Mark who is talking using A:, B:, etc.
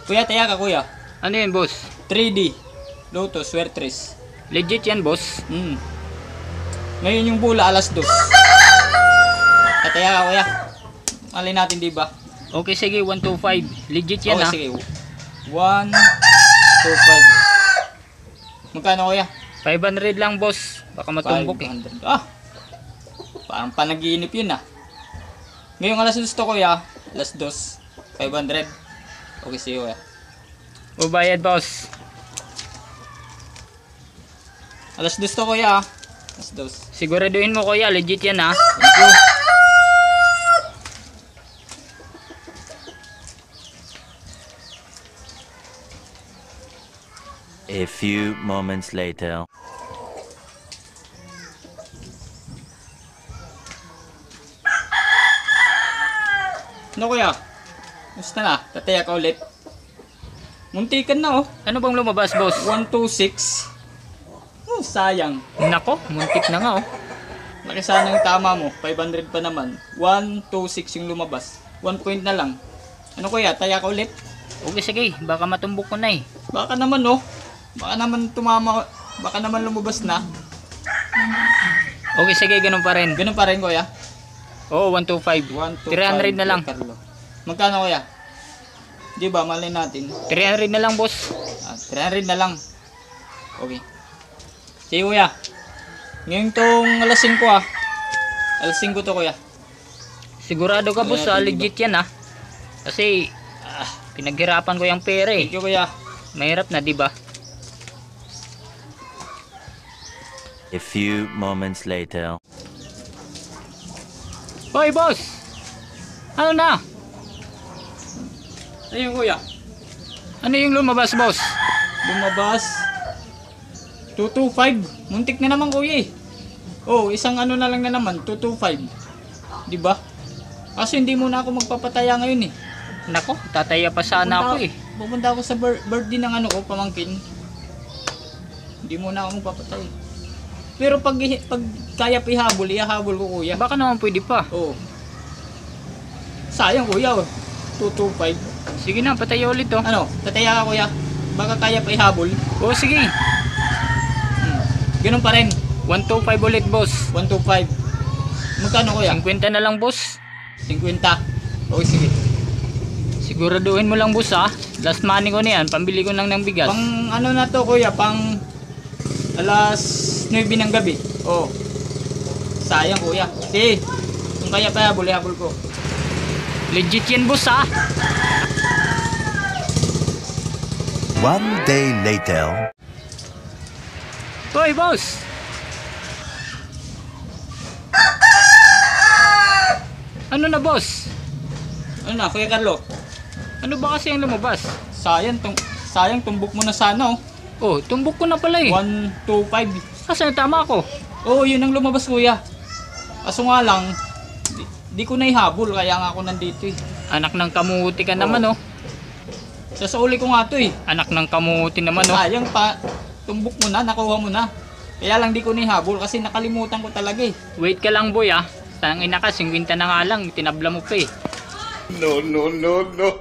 A: Kuya, taya ka kuya.
B: Ano yun, boss?
A: 3D. Lotus, Swertres.
B: Legit yan, boss.
A: Ngayon yung bula, alas 2. Taya ka kuya. Alin natin, di ba?
B: Okay, sige, 125. Legit yan,
A: Okay,
B: ha?
A: sige. 125. Magkano kuya?
B: 500 lang, boss. Baka matumbok, eh.
A: 500. Parang panaginip yun, Ngayong alas 2 to kuya. Alas 2. 500. Okay, sige kuya.
B: O, bayad, boss.
A: Alas 2 to kuya. Alas 2.
B: Siguraduhin mo, kuya. Legit yan, ha?
A: Thank you.
C: A few moments later.
A: Ano kuya? Gusto na? Tataya ka ulit. Muntikan na
B: Ano bang lumabas, boss?
A: 126. Sayang.
B: Nako, muntik na nga,
A: Laki sana yung tama mo. 500 pa naman. 126 yung lumabas. 1 point na lang. Ano kuya? Taya ka ulit?
B: Okay, sige. Baka matumbok ko na, eh.
A: Baka naman Baka naman tumama. Baka naman lumabas na.
B: Okay, sige. Ganun pa rin.
A: Ganun pa rin kuya.
B: Oo, 125.
A: 125.
B: 300 na lang.
A: Carlo. Magkano kuya? Di ba? Malay natin.
B: 300 na lang, boss.
A: 300 na lang. Okay. Sige kuya. Ngayon tong alas 5 Alas 5 to kuya.
B: Sigurado ka, boss,
A: Wala natin,
B: legit yan, ha? Kasi, pinaghirapan ko yung pera, eh.
A: Thank you kuya.
B: Mahirap na, di ba?
C: A few moments later.
B: Hoy, boss! Ano na?
A: Ayun kuya.
B: Ano yung lumabas, boss?
A: Lumabas 225. Muntik na naman kuya, isang ano na lang na naman 225. Di ba? Kasi hindi muna ako magpapataya ngayon,
B: Nako, tataya pa sana ako, eh.
A: Pupunta ako sa birthday ng ano ko, pamangkin. Hindi muna ako magpapatay. Pero pag kaya pa ihabol ko kuya.
B: Baka naman pwede pa.
A: Oo. Sayang kuya, 225.
B: Sige na, pataya ulit, oh.
A: Ano, tataya ka kuya. Baka kaya pa ihabol.
B: Oo, sige.
A: Ganun pa rin.
B: 125 ulit, boss.
A: 125. Magkano kuya?
B: 50 na lang, boss.
A: 50. Okay, sige.
B: Siguraduhin mo lang, boss, ha? Last money ko na yan. Pambili ko lang ng bigas.
A: Pang ano na to kuya, pang alas 9 ng gabi. Oh. Sayang kuya. Sige. Kung kaya pa habol ko.
B: Legit yan, boss, ha?
C: One day later.
B: Hoy, boss! Ano na, boss?
A: Ano na kuya Carlo?
B: Ano ba kasi yung lumabas?
A: Sayang tumbok mo na sana
B: Oh, tumbok ko na pala, eh.
A: 125.
B: Kasi tama ako.
A: Oo, yun ang lumabas kuya. Kaso nga lang, di ko na ihabol kaya nga ako nandito
B: Anak ng kamuti ka naman, oh.
A: Sasauli ko nga to
B: Anak ng kamuti naman, oh.
A: Sayang pa, tumbok mo na, nakuha mo na. Kaya lang di ko na ihabol kasi nakalimutan ko talaga
B: Wait ka lang, boy, ah. Tangina ka, 50 na nga lang. Tinabla mo pa, eh.
D: No, no, no, no.